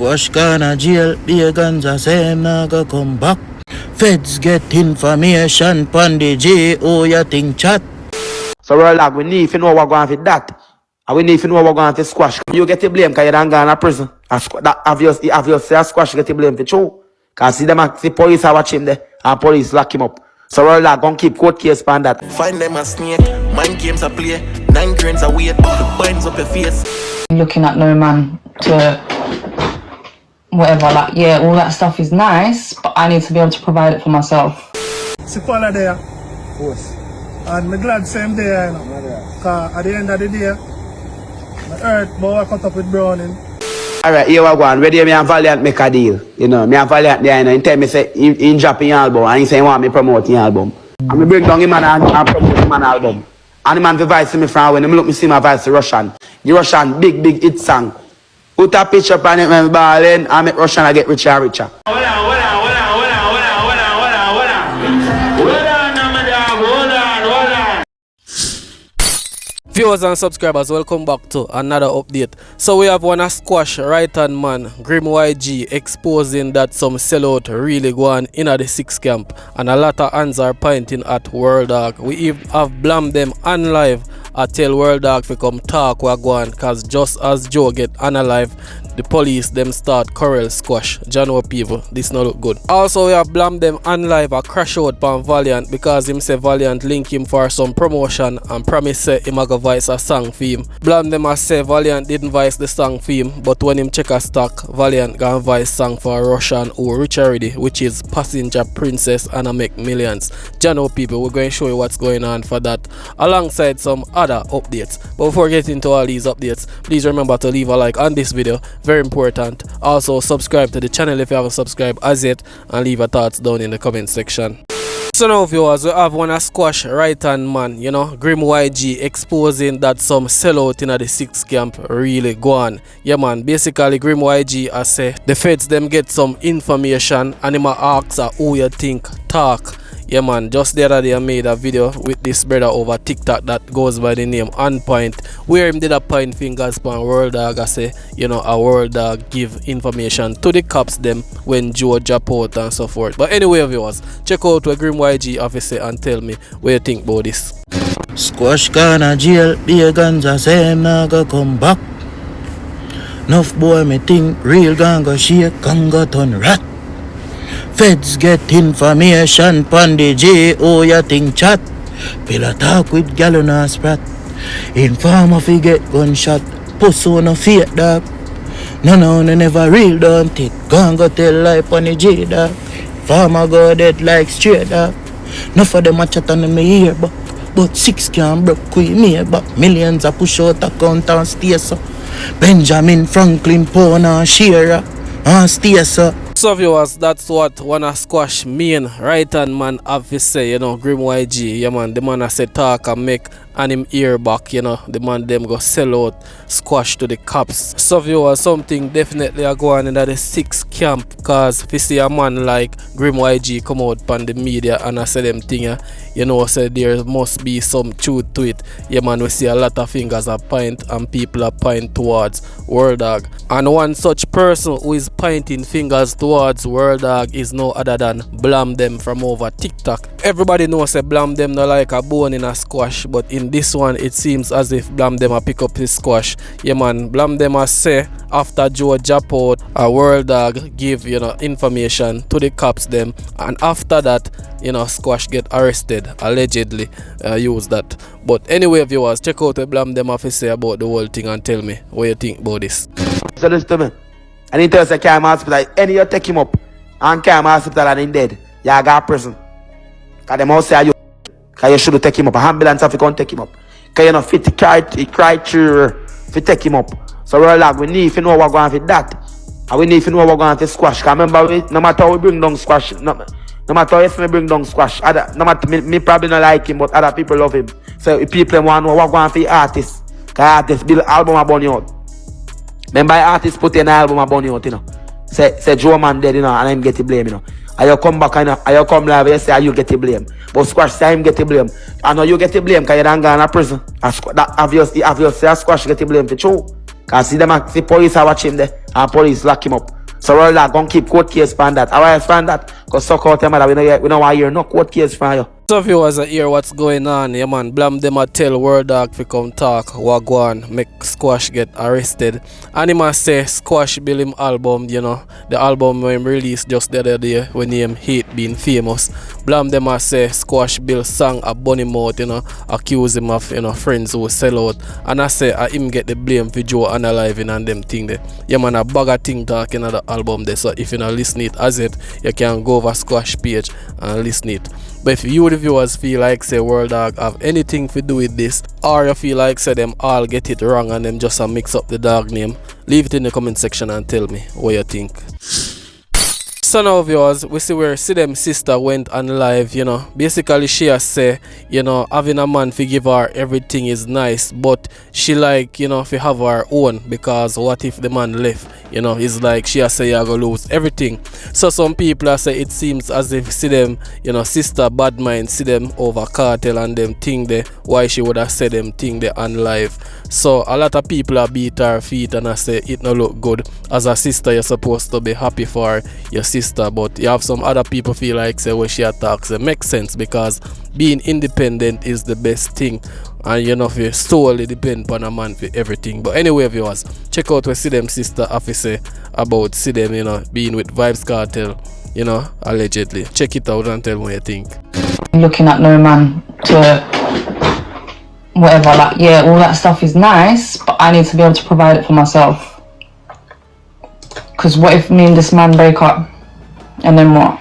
Squash gonna jail, be a ganja, say him nah go come back. Feds get information pon the J, oh you think chat. So Rolag, we need to know what going on with that. And we need to know what going on with Squash. You get the blame because you don't go in prison. That obviously Squash get the blame for true. Because see the police are watching him there and police lock him up. So Rolag, gonna keep court case on that. Find them a snake, mind games a play, 9 grains a weight, the binds up your face. Looking at no man to whatever, like, yeah, all that stuff is nice, but I need to be able to provide it for myself. See Quella there, of course. And I'm glad same day, you know. Because at the end of the day, my earth, but I cut up with Browning. Alright, here we go on. Where me and Valiant make a deal. You know, me and Valiant there, you know, he tell me say he drop in album and he say he want me promote in album. And me break down him and promote him an album. And the man advise me from when I look me see my voice to Russian. The Russian big hit song. Put a picture on it when balling and make Russian get richer and richer. Viewers and subscribers, welcome back to another update. So we have one squash right hand man, Grim YG, exposing that some sellout really go on in the 6th camp, and a lot of hands are pointing at World Dog. We even have BLAMDEM on live. I tell World Dog to come talk what go on, cause just as Joe get on alive, the police them start quarrel squash. Jano people, this not look good. Also we have BLAMDEM on live a crash out on Valiant because him say Valiant link him for some promotion and promise say him a go voice a song for him. BLAMDEM a say Valiant didn't voice the song for him, but when him check a stock, Valiant gonna voice song for a Russian who rich already, which is Passenger Princess and I make millions. Jano people, we're going to show you what's going on for that alongside some other updates. But before getting into all these updates, please remember to leave a like on this video, very important. Also subscribe to the channel if you haven't subscribed as yet, and leave your thoughts down in the comment section. So now viewers, we have one squash right hand man, you know, Grim YG, exposing that some sellout in the 6th camp really go on. Yeah man, basically Grim YG I say the feds them get some information and him ask who you think talk. Yeah man, just the other day I made a video with this brother over TikTok that goes by the name On Point, where him did a point fingers on World Dog. I say, you know, a World Dog give information to the cops them when Joe drop out and so forth. But anyway viewers, check out what Grim YG officer and tell me what you think about this. Squash gonna jail, be a ganja, say him nah go come back. Enough boy me think real ganga shake, ganga turn rat. Feds get information pon the J, oh you think chat. Pillar talk with gal on a sprat. Informer fi get gunshot, puss on a fake dog. No, never real don't it. Ganga tell lie pon the J dog. Farmer go dead like straight dog. Enough of them a chat on me ear but 6 can broke quick me but millions a push out account and stay so. Benjamin Franklin Pone and Shearer and stay so. So viewers, that's what one squash mean right hand man have to say, you know, Grim YG. Yeah man, the man I say talk and make and him ear back, you know, the man them go sell out squash to the cops. So viewers, something definitely are going in the 6th camp, cause if you see a man like Grim YG come out on the media and I say them thing, you know, say there must be some truth to it. Yeah man, we see a lot of fingers are point and people are point towards World Dog. And one such person who is pointing fingers towards World Dog is no other than BLAMDEM from over TikTok. Everybody knows say BLAMDEM not like a bone in a squash, but in this one it seems as if BLAMDEM a pick up his squash. Yeah man, BLAMDEM a say after Joe drop out, a World Dog give, you know, information to the cops them, and after that, you know, squash get arrested, allegedly use that. But anyway viewers, check out what BLAMDEM have to say about the whole thing and tell me what you think about this. So listen to me. And he tells the Cam Hospital, any you take him up and Cam Hospital and he dead, you got prison. Because them all say you, because you should take him up. An ambulance if you can't take him up. Because you not fit to cry through to take him up. So we're like, we need to know what going on with that. And we need to know what going on with squash. Because remember, no matter how we bring down squash, no matter if we bring down squash, no matter, me probably not like him, but other people love him. So people want to know what going on with artists. Because artists build album about you out. Remember artists put in an album about you out, you know. Say Joe man dead, you know, and him get the blame, you know. And you come back and you come live, you say you get the blame. But squash say him get the blame. I know you get the blame because you don't go in prison. That obviously Squash get the blame for true. Cause see police are watching him there and police lock him up. So World Dog gonna keep court case from that. How I find that? Cause suck out them mother, we don't want to hear no court case from you. So viewers hear what's going on, yeah man. BLAMDEM a tell World Dog fi come talk, wagwan, make Squash get arrested. And he must say Squash build him album, you know. The album when him released just the other day when him Hate Being Famous. BLAMDEM a say Squash build song a bunny mouth, you know, accuse him of, you know, friends who sell out. And I say him get the blame for Joe analyzing and them thing there. Yeah man, a bag of thing talking on the album there. So if you not listen it as it, you can go over Squash page and listen it. But if you the viewers feel like say World Dog have anything to do with this, or you feel like say them all get it wrong and them just mix up the dog name, leave it in the comment section and tell me what you think. So now viewers, we see where them sister went on live, you know. Basically she has say, you know, having a man to give her everything is nice, but she like, you know, to have her own, because what if the man left? You know, it's like she has say you're gonna lose everything. So some people are say it seems as if see them, you know, sister bad mind, see them over cartel and them thing there, why she would have said them thing there on live. So a lot of people are beat her feet and I say it no look good. As a sister you're supposed to be happy for your sister, but you have some other people feel like say when she attacks it makes sense, because being independent is the best thing, and you know if you solely depend on a man for everything. But anyway viewers, check out what them sister have to say about them, you know, being with Vybz Kartel, you know, allegedly. Check it out and tell me what you think. Looking at no man to whatever, like, yeah, all that stuff is nice, but I need to be able to provide it for myself. Because what if me and this man break up, and then what?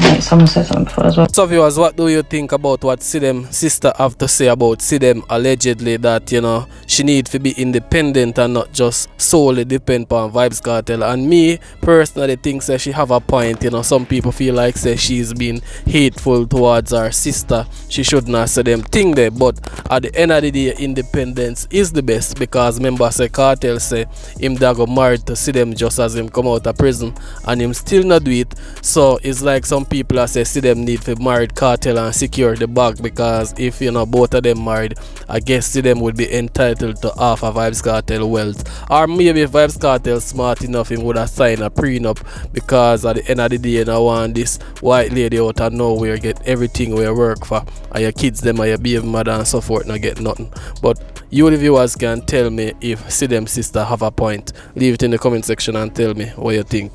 Wait, someone said something before as well. So viewers, what do you think about what them sister have to say about them allegedly that, you know, she need to be independent and not just solely depend on Vybz Kartel? And me personally think that she have a point, you know. Some people feel like say she's been hateful towards her sister, she should not say them thing there, but at the end of the day independence is the best, because remember say Kartel say him that got married to them just as him come out of prison and him still not do it. So it's like some people are say them need to married Kartel and secure the bag, because if you know both of them married, I guess them would be entitled to half of Vybz Kartel wealth. Or maybe if Vybz Kartel smart enough, him would have signed a prenup, because at the end of the day you know, want this white lady out of nowhere get everything we work for, and your kids them and your baby mother and so forth not get nothing. But you the viewers can tell me if them sister have a point. Leave it in the comment section and tell me what you think.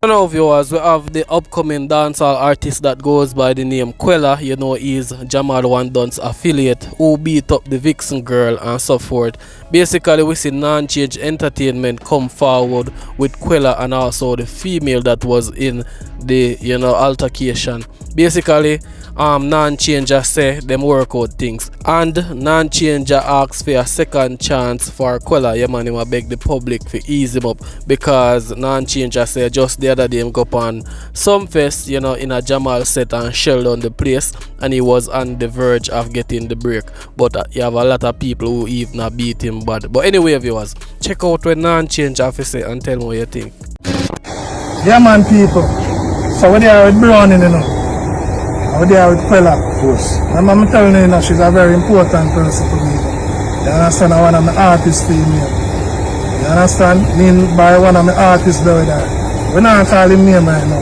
So now viewers, we have the upcoming dancehall artist that goes by the name Quella. You know, he's Jamal One Dun's affiliate who beat up the Vixen girl and so forth. Basically we see Non-Change Entertainment come forward with Quella and also the female that was in the, you know, altercation. Basically Non-Changer say them work out things, and Non-Changer asks for a second chance for Quella. Yeah man, him beg the public to ease him up, because Non-Changer say just the other day him go on some fest, you know, in a Jamal set and shelled on the place, and he was on the verge of getting the break, but you have a lot of people who even beat him bad. But anyway viewers, check out what Non-Changer have to say and tell me what you think. Yeah man people, so what they are with Browning, you know, what they are with Quella, of course. And I'm telling you, you know, she's a very important person to me. You understand? I one of my artists female. You understand? Me by one of my artists there. We're not calling name right now.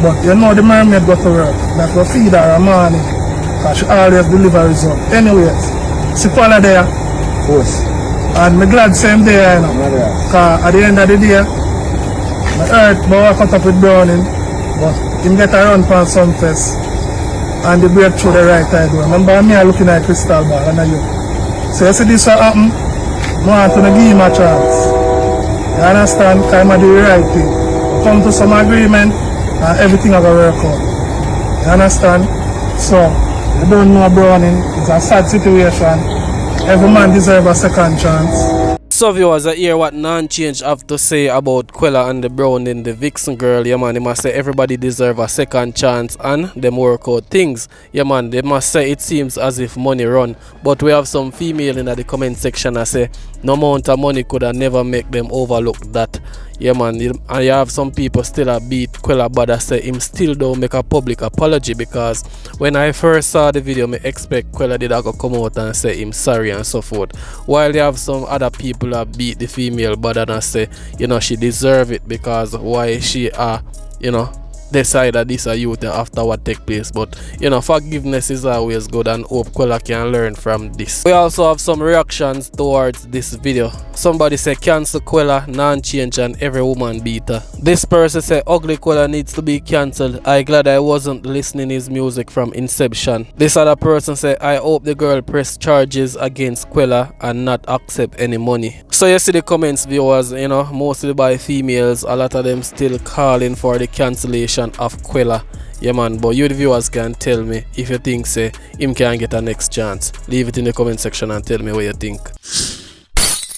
But you know the mermaid got to work. That will feed her a morning, because she always deliver result. Anyways, see Quella there. Of course. And I'm glad same day, you know. Because at the end of the day, my earth boy cut up with Browning, but him get around for some fest. And the break through the right side. Remember me I looking at crystal ball and you. So you see this will happen, I want to give him a chance. You understand? Because I do the right thing. We come to some agreement and everything will work out. You understand? So you don't know Browning, it's a sad situation. Every man deserves a second chance. So viewers, I hear what Non-Change have to say about Quella and the Browning, the Vixen girl. Yeah man, they must say everybody deserve a second chance and them work out things. Yeah man, they must say it seems as if money run. But we have some female in the comment section that say no amount of money could have never make them overlook that. Yeah man, and you have some people still a beat Quella but I say him still don't make a public apology, because when I first saw the video me expect Quella did go come out and say him sorry and so forth, while you have some other people that beat the female but and I say, you know, she deserve it because why she you know, decide that this a youth after what take place. But you know, forgiveness is always good and hope Quella can learn from this. We also have some reactions towards this video. Somebody say cancel Quella, non-change and every woman beat her. This person say ugly Quella needs to be cancelled. I glad I wasn't listening his music from inception. This other person say I hope the girl press charges against Quella and not accept any money. So you see the comments, viewers, you know, mostly by females, a lot of them still calling for the cancellation of Quella. Yeah man, but you the viewers can tell me if you think say him can get a next chance. Leave it in the comment section and tell me what you think.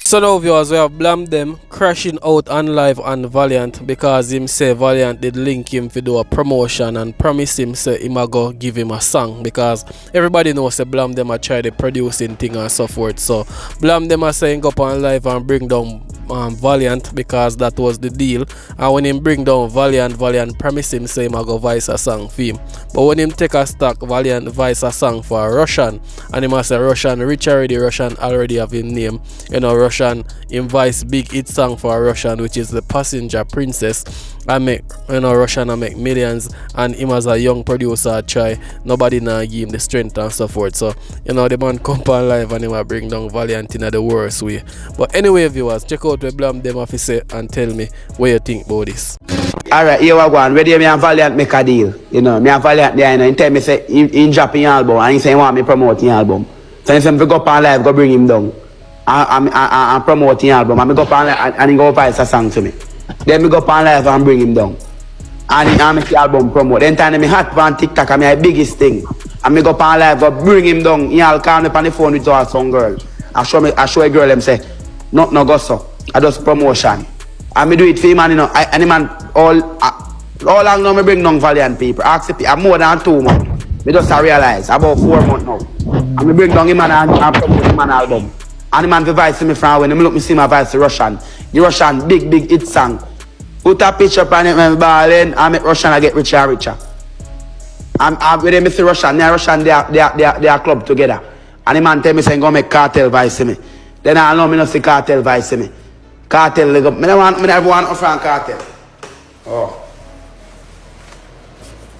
So now viewers, we have BLAMDEM crashing out on live on Valiant because him say Valiant did link him to do a promotion and promise him say him a go give him a song, because everybody knows say BLAMDEM a try the producing thing and so forth. So BLAMDEM a saying go up on live and bring down Valiant because that was the deal, and when him bring down Valiant promise him say him a go voice a song for him. But when him take a stock, Valiant voice a song for Russian, and him a say Russian rich already, Russian already have him name, you know, Russian invites big hit song for Russian, which is the Passenger Princess. I make, you know, Russian I make millions, and him as a young producer try, nobody now give him the strength and so forth. So you know, the man come on live and him a bring down Valiant in the worst way. But anyway viewers, check out the BLAMDEM officer and tell me what you think about this. Alright, here we go on. Ready, me and Valiant make a deal. You know, me and Valiant there, you know, he tell me say he drop in album and he say he want me promote the album. So he say if go up on live, go bring him down. And promote the album. And me go up on live and he go voice a song to me. Then me go up on live and bring him down. And make the album promote. Then time me hot on TikTok and me the biggest thing. And me go up on live, go bring him down. He all call me on the phone with some girl. I show a girl them say, no go so. I just promotion. And me do it for him, and you know, and the man all long now me bring down Valiant people. Ask the people more than 2 months. Me just realize about 4 months now. And me bring down him and promote him an album. And the man voice me from when me look me see my voice Russian. The Russian big hit song. Put a picture on it when me balling and make Russian I get richer and richer. And when me see Russian, they are club together. And the man tell me saying go make Cartel voice me. Then I know me not see Cartel voice me. Cartel leg up. Me never want to from Cartel. Oh.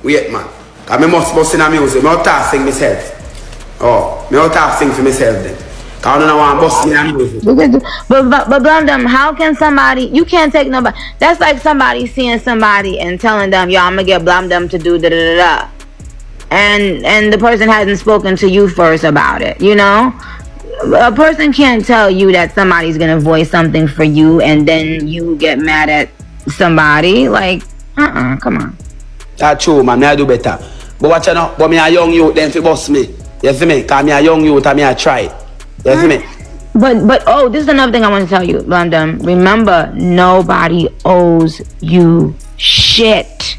Wait man. Cause me must bust in a music. Me not talk sing myself. Oh. Me not talk sing for myself then. Cause I don't want to bust in a music. But BLAMDEM, how can somebody, you can't take nobody. That's like somebody seeing somebody and telling them, yo, I'm gonna get BLAMDEM to do da da da da. And the person hasn't spoken to you first about it, you know? A person can't tell you that somebody's gonna voice something for you and then you get mad at somebody. Like, come on. That's true, man. I do better. But watch out now. But me a young youth, then fi bust me. You see me? Cause me a young youth and me a try. You see me? But oh, this is another thing I want to tell you, BLAMDEM. Remember, nobody owes you shit.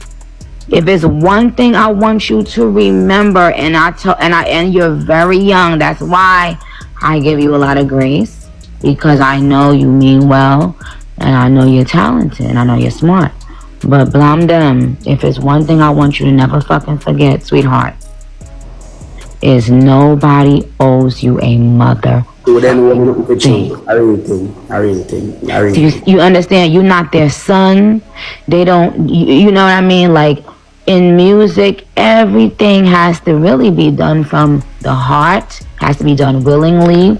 If it's one thing I want you to remember, and you're very young, that's why I give you a lot of grace, because I know you mean well, and I know you're talented, and I know you're smart. But BLAMDEM, if it's one thing I want you to never fucking forget, sweetheart, is nobody owes you a mother. So then I really think. You understand? You're not their son. They don't. You know what I mean? Like in music, everything has to really be done from the heart. Has to be done willingly.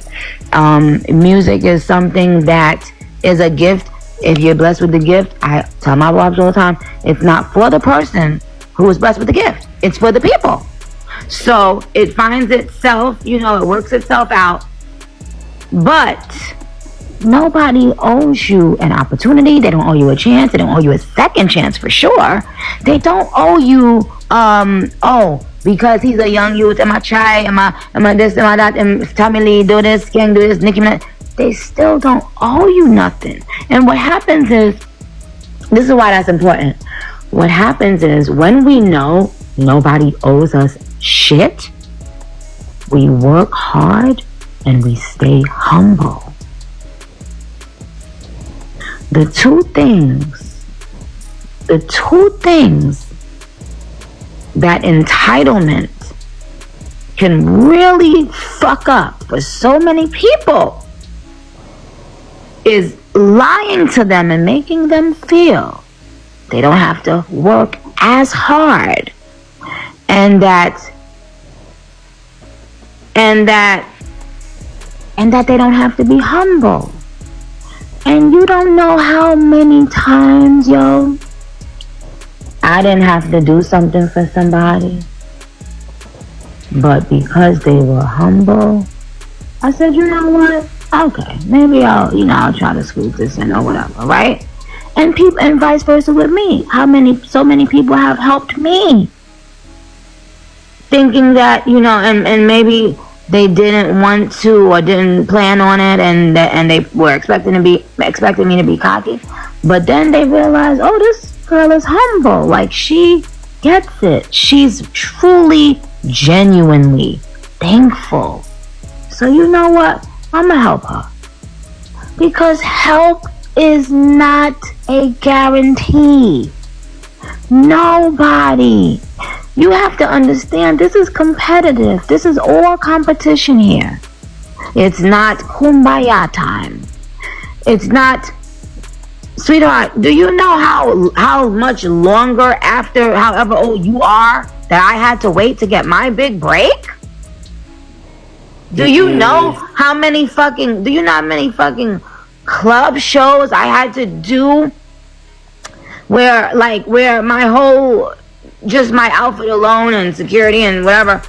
Music is something that is a gift. If you're blessed with the gift, I tell my wives all the time, it's not for the person who is blessed with the gift. It's for the people. So it finds itself, you know, it works itself out. But nobody owes you an opportunity. They don't owe you a chance. They don't owe you a second chance for sure. They don't owe you, because he's a young youth, am I try, am I this, am I that, and Tommy Lee do this, King do this, Nicki Minaj. They still don't owe you nothing. And what happens is, this is why that's important. What happens is when we know nobody owes us shit, we work hard and we stay humble. the two things that entitlement can really fuck up for so many people is lying to them and making them feel they don't have to work as hard, and that they don't have to be humble. And you don't know how many times, yo, I didn't have to do something for somebody, but because they were humble, I said, you know what? Okay, maybe I'll try to squeeze this in or whatever, right? And people, and vice versa with me. So many people have helped me, thinking that, and maybe they didn't want to or didn't plan on it, and they were expecting me to be cocky, but then they realized, oh, this girl is humble. Like, she gets it. She's truly, genuinely thankful. So you know what? I'm gonna help her, because help is not a guarantee. Nobody. You have to understand, this is competitive. This is all competition here. It's not kumbaya time. It's not, sweetheart, do you know how much longer after however old you are that I had to wait to get my big break? Do you know how many fucking club shows I had to do where my whole, just my outfit alone and security and whatever,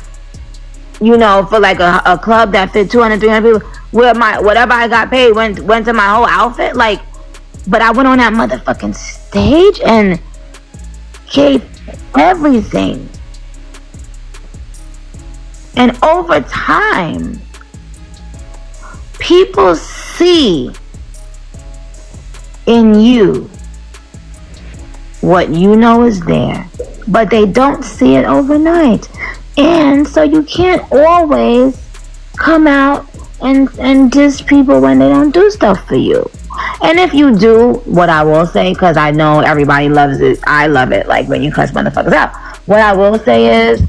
for like a club that fit 200, 300 people, where whatever I got paid went to my whole outfit, but I went on that motherfucking stage and gave everything. And over time, people see in you what you know is there, but they don't see it overnight. And so you can't always come out and diss people when they don't do stuff for you. And if you do, what I will say, because I know everybody loves it, I love it, like when you cuss motherfuckers out, what I will say is,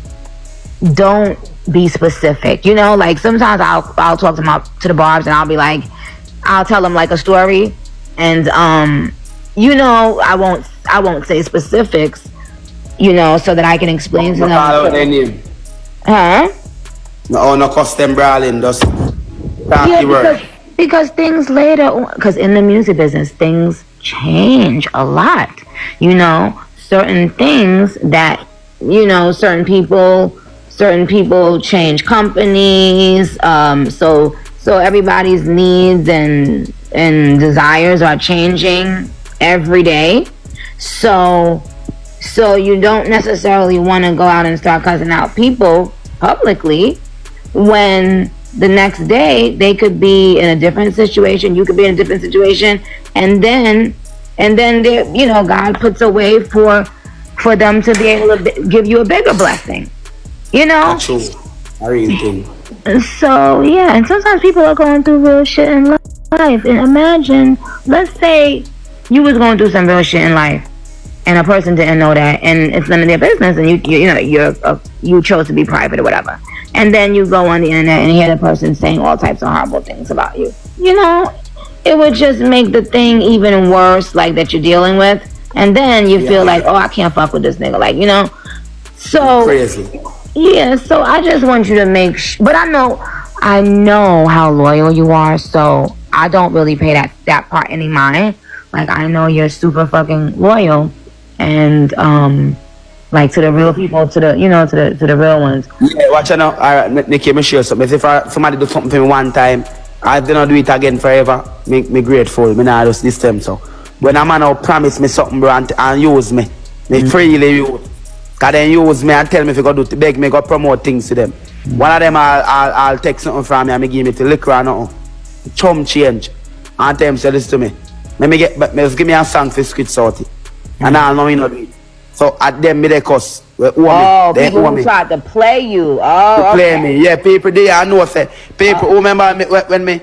don't be specific. Like sometimes I'll talk to the barbs, and I'll be like, I'll tell them like a story, and I won't say specifics, so that I can explain to them. Huh? No cuss them brawling, just talk the word. Because things later, because in the music business, things change a lot. Certain things that, certain people change companies. So everybody's needs and desires are changing every day. So you don't necessarily want to go out and start cussing out people publicly when the next day they could be in a different situation, you could be in a different situation, and then God puts a way for them to be able to give you a bigger blessing. That's true. I really think. So yeah, and sometimes people are going through real shit in life. And imagine, let's say you was going through some real shit in life, and a person didn't know that, and it's none of their business, and you chose to be private or whatever, and then you go on the internet and hear the person saying all types of horrible things about you. It would just make the thing even worse, like that you're dealing with, and then you feel like, oh, I can't fuck with this nigga, So crazy. Yeah, so I just want you to make but I know how loyal you are, so I don't really pay that part any mind. Like, I know you're super fucking loyal, and like to the real people, to the real ones. Yeah, watch out now. Alright, Nikki, me share something. If somebody do something for me one time, I do not do it again forever. Make me grateful. Me not just this time. So when a man now promise me something, bro, and use me freely use. Cause then use me and tell me if you go do beg me go promote things to them. One of them I'll take something from me and me give me to liquor or nothing. Chum change. And tell them say this to me. Just give me a song for Squid Salty. And I'll know me not do it. So at them me they cuss. People who tried to play you. Play me. Yeah, people there I know say people who remember me when me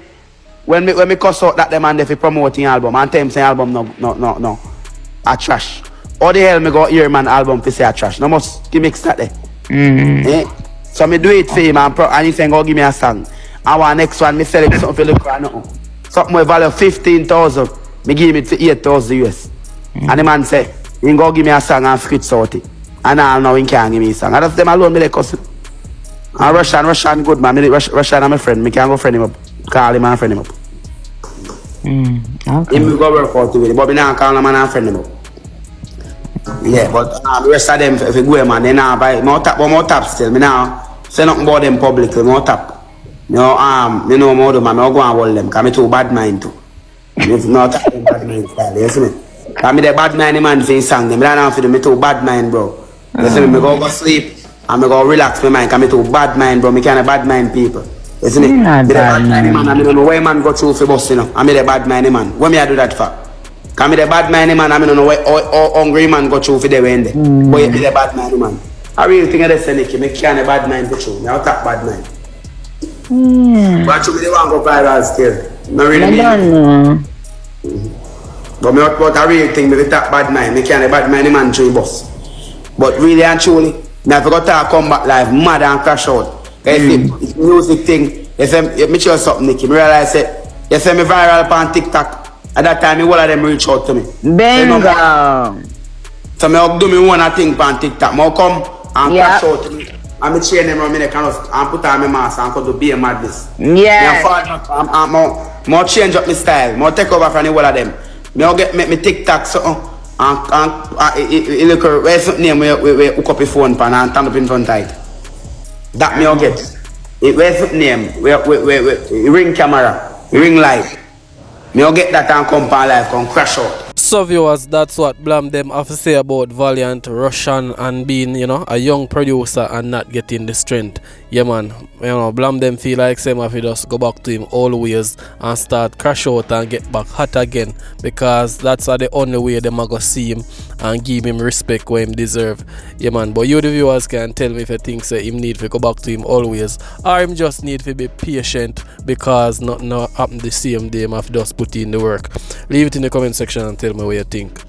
when me cuss out that them and they fi promoting album and tell him say album no a trash. How the hell me go hear man album fi say a trash? No must give mix that there. Eh? So me do it for him and he say go give me a song. I want next one me select something for look or nothing. Something more value 15,000. Me give him it for 8,000 US. And the man say he go give me a song and skits out it. And now he can't give me a song. And that's them alone me they cuss. And Russian good man. Russian and my friend. Me can go friend him up. Call him and friend him up. Okay. Him go work out with it. But me now call him and friend him up. Yeah, but the rest of them if you go man, they now buy more tap still. Me now say nothing about them publicly, more tap. You know more do man, I go and hold them, cause me too bad mind too. If not bad mind style, you see me? Cause me the bad mind man for song them. I don't feel me too bad mind, bro. You see me? Me go sleep and me go relax my mind, cause me too bad mind, bro. Me kind of bad mind people. You see me? Me the bad mind man, I don't know why man go through for bus, you know. I'm the bad mind man. What me I do that for? Cause me the bad mind man, I don't know why hungry man go through for the way. But me the bad mind man. I really think that's Nicky. Me can't a bad mind go through. Me I'll talk bad mind. But you really want to go viral still. No really mean. But I really think me talk bad mind. Me can't a bad mind man through bus. But really and truly, me have got to come back live mad and crash out. It's music thing. You say me show something, Nicky. Me realize that you say me viral on TikTok. At that time, all of them reach out to me. Bingo. So me do me one thing on TikTok. I come and crash out to me. And I train them around me kind of and put on my mask and come to be a madness. Yeah. I change up my style. I take over from all of them. I get me TikTok something and look where something name we hook up your phone pan and stand up in front of it. That me I get. Where's something name? We ring camera, ring light. Me I'll get that and come on live, come crash out. So viewers, that's what BLAMDEM have to say about Valiant, Russian and being, you know, a young producer and not getting the strength. Yeah man, you know, BLAMDEM feel like same if he just go back to him always and start crash out and get back hot again, because that's the only way them are gonna see him and give him respect where him deserve. Yeah man, but you the viewers can tell me if you think say him need to go back to him always, or him just need to be patient because nothing happen the same day him have just put in the work. Leave it in the comment section and tell me what you think.